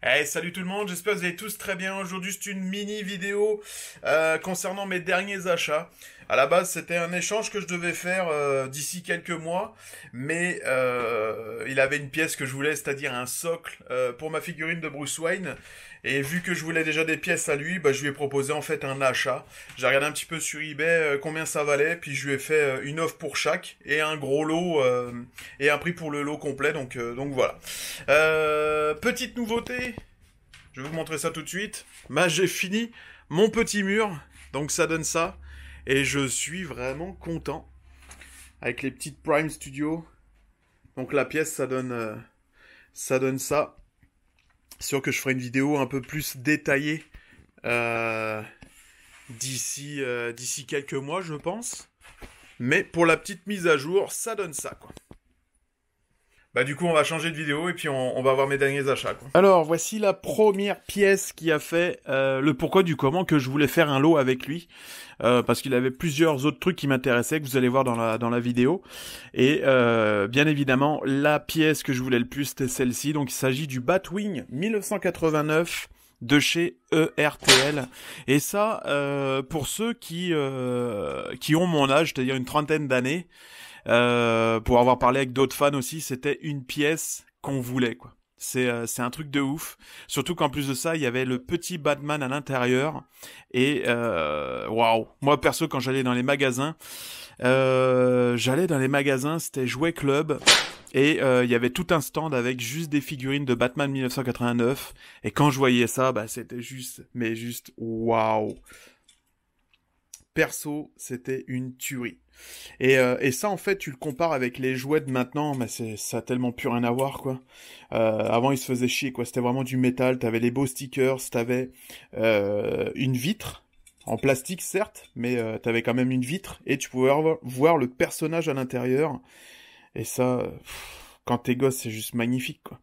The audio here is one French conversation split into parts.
Hey, salut tout le monde, j'espère que vous allez tous très bien. Aujourd'hui, c'est une mini vidéo concernant mes derniers achats. À la base, c'était un échange que je devais faire d'ici quelques mois, mais il avait une pièce que je voulais, c'est-à-dire un socle pour ma figurine de Bruce Wayne. Et vu que je voulais déjà des pièces à lui, bah, je lui ai proposé en fait un achat. J'ai regardé un petit peu sur eBay combien ça valait, puis je lui ai fait une offre pour chaque et un gros lot et un prix pour le lot complet. Donc voilà. Petite nouveauté. Je vais vous montrer ça tout de suite. Bah, j'ai fini mon petit mur, donc ça donne ça. Et je suis vraiment content. Avec les petites Prime Studio. Donc la pièce, ça donne ça. Sûr que je ferai une vidéo un peu plus détaillée d'ici quelques mois, je pense. Mais pour la petite mise à jour, ça donne ça, quoi. Bah du coup on va changer de vidéo et puis on va voir mes derniers achats, quoi. Alors voici la première pièce qui a fait le pourquoi du comment que je voulais faire un lot avec lui. Parce qu'il avait plusieurs autres trucs qui m'intéressaient que vous allez voir dans la vidéo. Et bien évidemment la pièce que je voulais le plus c'était celle-ci. Donc il s'agit du Batwing 1989 de chez ERTL. Et ça pour ceux qui ont mon âge, c'est-à-dire une trentaine d'années. Pour avoir parlé avec d'autres fans aussi, c'était une pièce qu'on voulait, quoi. C'est un truc de ouf. Surtout qu'en plus de ça, il y avait le petit Batman à l'intérieur. Et waouh. Moi perso, quand j'allais dans les magasins, c'était Jouet Club. Et il y avait tout un stand avec juste des figurines de Batman 1989. Et quand je voyais ça, bah c'était juste waouh. Perso, c'était une tuerie. Et ça, en fait, tu le compares avec les jouets de maintenant, mais ça a tellement plus rien à voir, quoi. Avant, ils se faisaient chier, quoi. C'était vraiment du métal, t'avais les beaux stickers, t'avais une vitre, en plastique, certes, mais t'avais quand même une vitre, et tu pouvais voir le personnage à l'intérieur. Et ça, quand t'es gosse, c'est juste magnifique, quoi.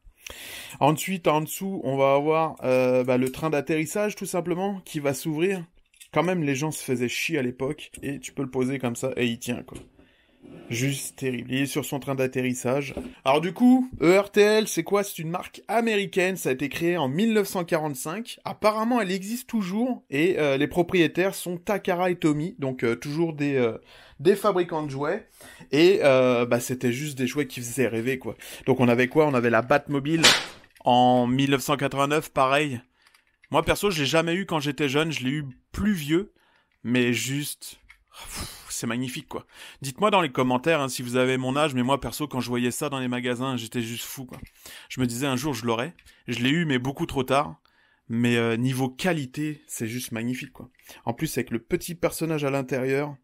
Ensuite, en dessous, on va avoir le train d'atterrissage, tout simplement, qui va s'ouvrir. Quand même, les gens se faisaient chier à l'époque, et tu peux le poser comme ça, et il tient, quoi. Juste terrible. Il est sur son train d'atterrissage. Alors du coup, ERTL, c'est quoi? C'est une marque américaine, ça a été créé en 1945. Apparemment, elle existe toujours, et les propriétaires sont Takara et Tommy, donc toujours des fabricants de jouets. Et c'était juste des jouets qui faisaient rêver, quoi. Donc on avait quoi? On avait la Batmobile en 1989, pareil. Moi, perso, je l'ai jamais eu quand j'étais jeune, je l'ai eu plus vieux, mais juste... c'est magnifique, quoi. Dites-moi dans les commentaires si vous avez mon âge, mais moi, perso, quand je voyais ça dans les magasins, j'étais juste fou, quoi. Je me disais, un jour, je l'aurai. Je l'ai eu, mais beaucoup trop tard. Mais niveau qualité, c'est juste magnifique, quoi. En plus, avec le petit personnage à l'intérieur...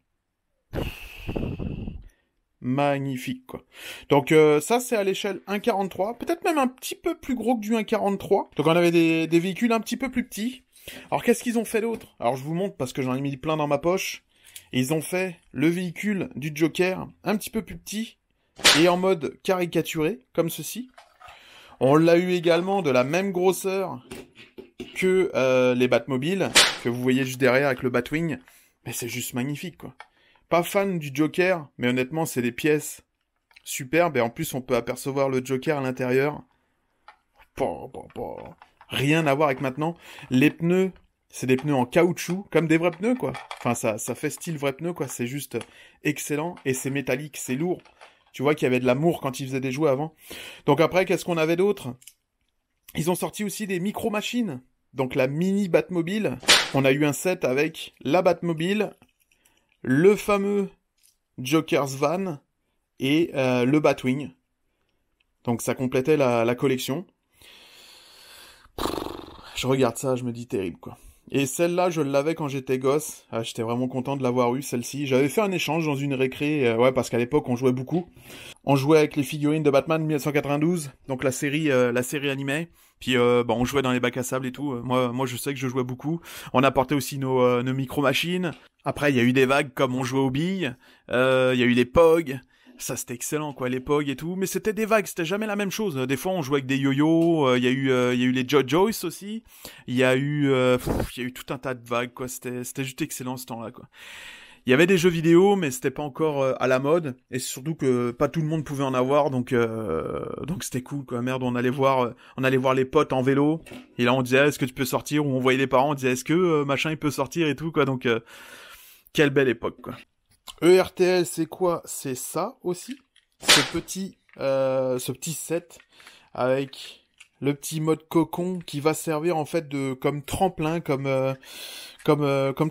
magnifique, quoi. Donc ça, c'est à l'échelle 1,43, peut-être même un petit peu plus gros que du 1,43. Donc on avait des véhicules un petit peu plus petits. Alors qu'est-ce qu'ils ont fait d'autre? Alors je vous montre parce que j'en ai mis plein dans ma poche. Et ils ont fait le véhicule du Joker un petit peu plus petit et en mode caricaturé, comme ceci. On l'a eu également de la même grosseur que les Batmobiles, que vous voyez juste derrière avec le Batwing. Mais c'est juste magnifique, quoi. Pas fan du Joker, mais honnêtement, c'est des pièces superbes. Et en plus, on peut apercevoir le Joker à l'intérieur. Rien à voir avec maintenant. Les pneus, c'est des pneus en caoutchouc, comme des vrais pneus, quoi. Enfin, ça fait style vrai pneu, quoi. C'est juste excellent. Et c'est métallique, c'est lourd. Tu vois qu'il y avait de l'amour quand ils faisaient des jouets avant. Donc après, qu'est-ce qu'on avait d'autre? Ils ont sorti aussi des micro-machines. Donc la mini Batmobile. On a eu un set avec la Batmobile, le fameux Joker's Van et le Batwing. Donc ça complétait la collection. Je regarde ça, je me dis terrible, quoi. Et celle-là, je l'avais quand j'étais gosse. Ah, j'étais vraiment content de l'avoir eue, celle-ci. J'avais fait un échange dans une récré, parce qu'à l'époque, on jouait beaucoup. On jouait avec les figurines de Batman 1992, donc la série animée. Puis on jouait dans les bacs à sable et tout. Moi, je sais que je jouais beaucoup. On apportait aussi nos micro-machines. Après, il y a eu des vagues comme on jouait aux billes. Il y a eu les POG. Ça, c'était excellent, quoi, les POG et tout. Mais c'était des vagues, c'était jamais la même chose. Des fois, on jouait avec des yo-yo. Il y a eu les JoJo's aussi. Il y a eu tout un tas de vagues, quoi. C'était juste excellent ce temps-là, quoi. Il y avait des jeux vidéo, mais c'était pas encore à la mode, et surtout que pas tout le monde pouvait en avoir, donc c'était cool, quoi. Merde, on allait voir les potes en vélo, et là on disait est-ce que tu peux sortir, ou on voyait les parents, on disait est-ce que machin il peut sortir et tout, quoi. Donc quelle belle époque, quoi. ERTL, c'est quoi? C'est ça aussi, ce petit set avec le petit mode cocon qui va servir en fait comme tremplin, comme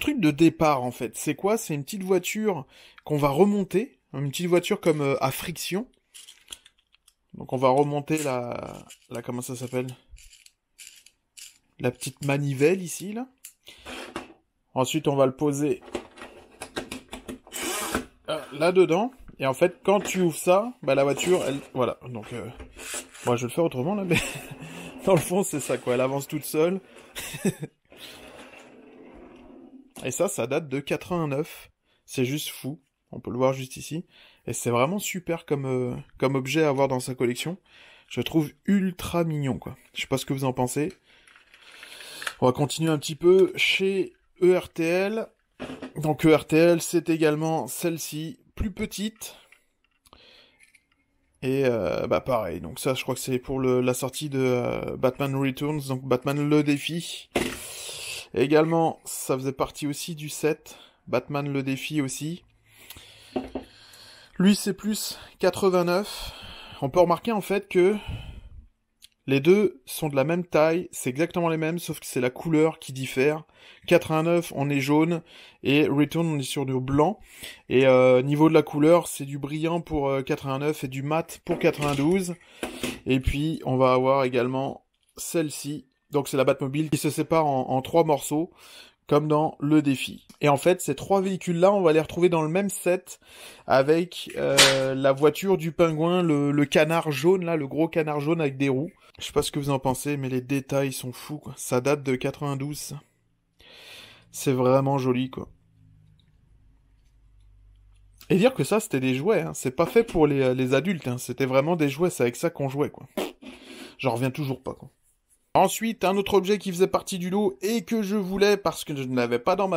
truc de départ en fait. C'est quoi? C'est une petite voiture qu'on va remonter, une petite voiture comme à friction. Donc on va remonter la comment ça s'appelle? La petite manivelle ici là. Ensuite on va le poser là dedans. Et en fait quand tu ouvres ça, bah la voiture elle voilà. Donc moi je vais le faire autrement là, mais dans le fond c'est ça quoi. Elle avance toute seule. Et ça date de 89. C'est juste fou. On peut le voir juste ici. Et c'est vraiment super comme objet à avoir dans sa collection. Je le trouve ultra mignon, quoi. Je sais pas ce que vous en pensez. On va continuer un petit peu chez ERTL. Donc ERTL, c'est également celle-ci, plus petite. Et bah pareil. Donc ça, je crois que c'est pour la sortie de Batman Returns, donc Batman le défi. Et également, ça faisait partie aussi du set. Batman le défi aussi. Lui, c'est plus 89. On peut remarquer en fait que les deux sont de la même taille. C'est exactement les mêmes, sauf que c'est la couleur qui diffère. 89, on est jaune. Et Return, on est sur du blanc. Et niveau de la couleur, c'est du brillant pour 89 et du mat pour 92. Et puis, on va avoir également celle-ci. Donc c'est la Batmobile qui se sépare en 3 morceaux, comme dans le défi. Et en fait, ces 3 véhicules-là, on va les retrouver dans le même set, avec la voiture du pingouin, le canard jaune, là, le gros canard jaune avec des roues. Je sais pas ce que vous en pensez, mais les détails sont fous, quoi. Ça date de 92, ça. C'est vraiment joli, quoi. Et dire que ça, c'était des jouets, hein. C'est pas fait pour les adultes, hein. C'était vraiment des jouets, c'est avec ça qu'on jouait, quoi. J'en reviens toujours pas, quoi. Ensuite, un autre objet qui faisait partie du lot et que je voulais parce que je ne l'avais pas dans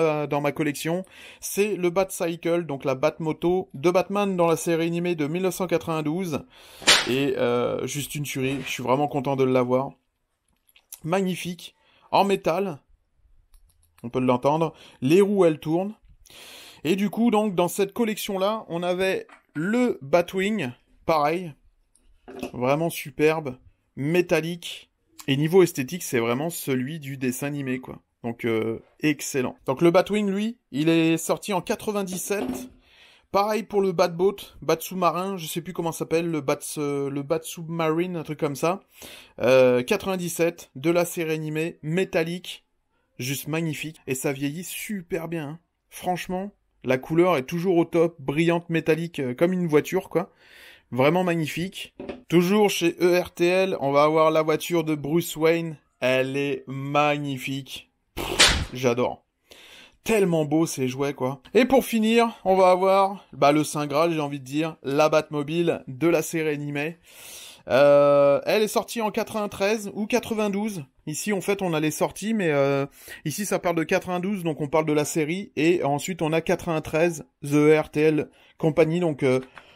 ma collection, c'est le Batcycle, donc la Batmoto de Batman dans la série animée de 1992. Et juste une tuerie, je suis vraiment content de l'avoir. Magnifique, en métal, on peut l'entendre, les roues elles tournent. Et du coup, donc, dans cette collection-là, on avait le Batwing, pareil, vraiment superbe, métallique. Et niveau esthétique, c'est vraiment celui du dessin animé, quoi. Donc, excellent. Donc, le Batwing, lui, il est sorti en 97. Pareil pour le Batboat, Bat sous-marin, je sais plus comment ça s'appelle, le Bat Submarine, un truc comme ça. 97, de la série animée, métallique, juste magnifique. Et ça vieillit super bien, hein. Franchement, la couleur est toujours au top, brillante, métallique, comme une voiture, quoi. Vraiment magnifique. Toujours chez ERTL, on va avoir la voiture de Bruce Wayne. Elle est magnifique. J'adore. Tellement beau ces jouets, quoi. Et pour finir, on va avoir le Saint Graal, j'ai envie de dire, la Batmobile de la série animée. Elle est sortie en 93 ou 92. Ici, en fait, on a les sorties, mais ici, ça parle de 92, donc on parle de la série. Et ensuite, on a 93, The ERTL Company, donc...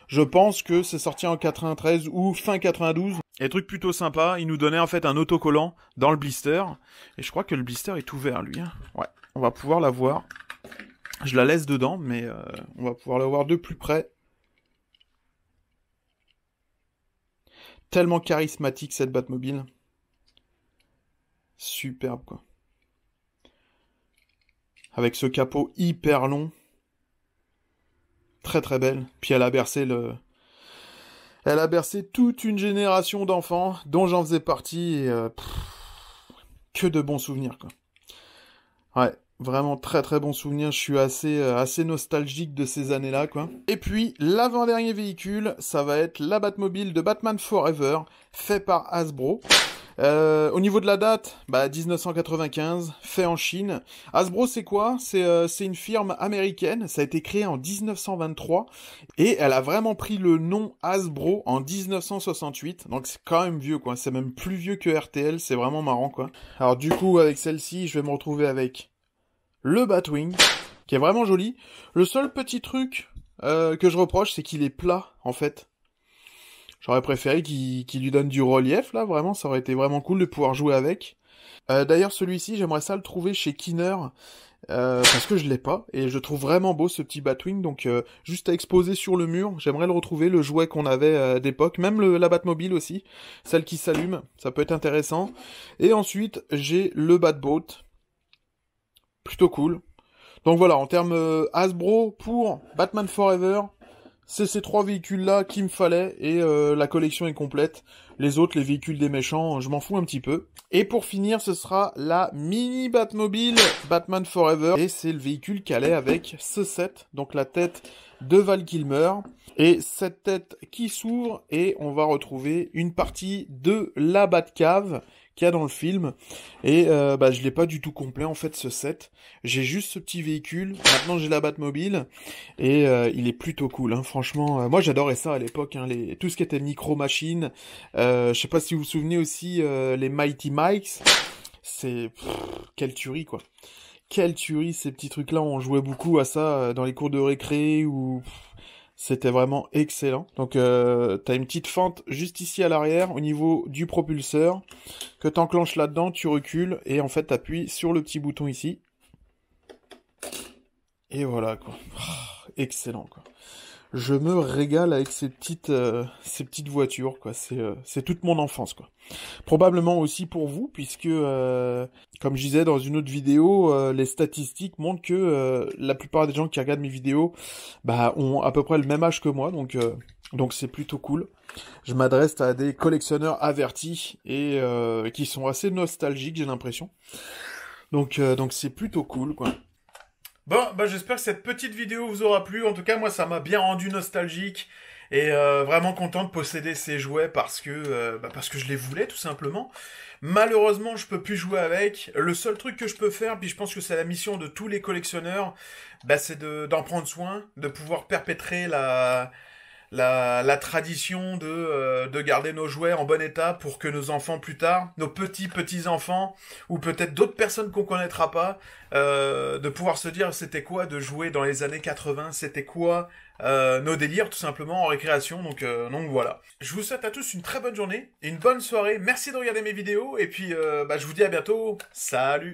je pense que c'est sorti en 93 ou fin 92. Et truc plutôt sympa, il nous donnait en fait un autocollant dans le blister. Et je crois que le blister est ouvert, lui. Hein. Ouais, on va pouvoir la voir. Je la laisse dedans, mais on va pouvoir la voir de plus près. Tellement charismatique cette Batmobile. Superbe, quoi. Avec ce capot hyper long. Très très belle. Puis elle a bercé toute une génération d'enfants, dont j'en faisais partie, et que de bons souvenirs, quoi. Ouais, vraiment très très bons souvenirs, je suis assez nostalgique de ces années-là, quoi. Et puis, l'avant-dernier véhicule, ça va être la Batmobile de Batman Forever, fait par Hasbro. Au niveau de la date, 1995, fait en Chine. Hasbro, c'est quoi? C'est une firme américaine, ça a été créé en 1923, et elle a vraiment pris le nom Hasbro en 1968, donc c'est quand même vieux, quoi. C'est même plus vieux que RTL, c'est vraiment marrant, quoi. Alors du coup, avec celle-ci, je vais me retrouver avec le Batwing, qui est vraiment joli. Le seul petit truc que je reproche, c'est qu'il est plat, en fait. J'aurais préféré qu'il lui donne du relief, là, vraiment, ça aurait été vraiment cool de pouvoir jouer avec. D'ailleurs, celui-ci, j'aimerais ça le trouver chez Kinner, parce que je l'ai pas, et je trouve vraiment beau ce petit Batwing, donc juste à exposer sur le mur, j'aimerais le retrouver, le jouet qu'on avait d'époque, même la Batmobile aussi, celle qui s'allume, ça peut être intéressant. Et ensuite, j'ai le Batboat, plutôt cool. Donc voilà, en termes Hasbro pour Batman Forever, c'est ces 3 véhicules-là qu'il me fallait, et la collection est complète. Les autres, les véhicules des méchants, je m'en fous un petit peu. Et pour finir, ce sera la mini Batmobile Batman Forever. Et c'est le véhicule qui allait avec ce set, donc la tête de Val Kilmer. Et cette tête qui s'ouvre, et on va retrouver une partie de la Batcave qu'il y a dans le film. Et je l'ai pas du tout complet en fait ce set. J'ai juste ce petit véhicule. Maintenant j'ai la Batmobile et il est plutôt cool. Hein. Franchement, moi j'adorais ça à l'époque. Hein, tout ce qui était micro machine. Je sais pas si vous vous souvenez aussi les Mighty Mikes. C'est quelle tuerie quoi. Quelle tuerie ces petits trucs là. On jouait beaucoup à ça dans les cours de récré ou. C'était vraiment excellent. Donc t'as une petite fente juste ici à l'arrière au niveau du propulseur que t'enclenches là-dedans, tu recules et en fait t'appuies sur le petit bouton ici. Et voilà quoi. Excellent quoi. Je me régale avec ces petites voitures quoi. C'est toute mon enfance quoi. Probablement aussi pour vous puisque comme je disais dans une autre vidéo, les statistiques montrent que la plupart des gens qui regardent mes vidéos ont à peu près le même âge que moi donc c'est plutôt cool. Je m'adresse à des collectionneurs avertis et qui sont assez nostalgiques j'ai l'impression. Donc c'est plutôt cool quoi. Bon, j'espère que cette petite vidéo vous aura plu. En tout cas, moi, ça m'a bien rendu nostalgique et vraiment content de posséder ces jouets parce que je les voulais tout simplement. Malheureusement, je peux plus jouer avec. Le seul truc que je peux faire, puis je pense que c'est la mission de tous les collectionneurs, c'est d'en prendre soin, de pouvoir perpétrer la tradition de garder nos jouets en bon état pour que nos enfants plus tard, nos petits-enfants, ou peut-être d'autres personnes qu'on connaîtra pas, de pouvoir se dire c'était quoi de jouer dans les années 80, c'était quoi nos délires tout simplement en récréation, donc voilà. Je vous souhaite à tous une très bonne journée et une bonne soirée, merci de regarder mes vidéos, et puis je vous dis à bientôt, salut!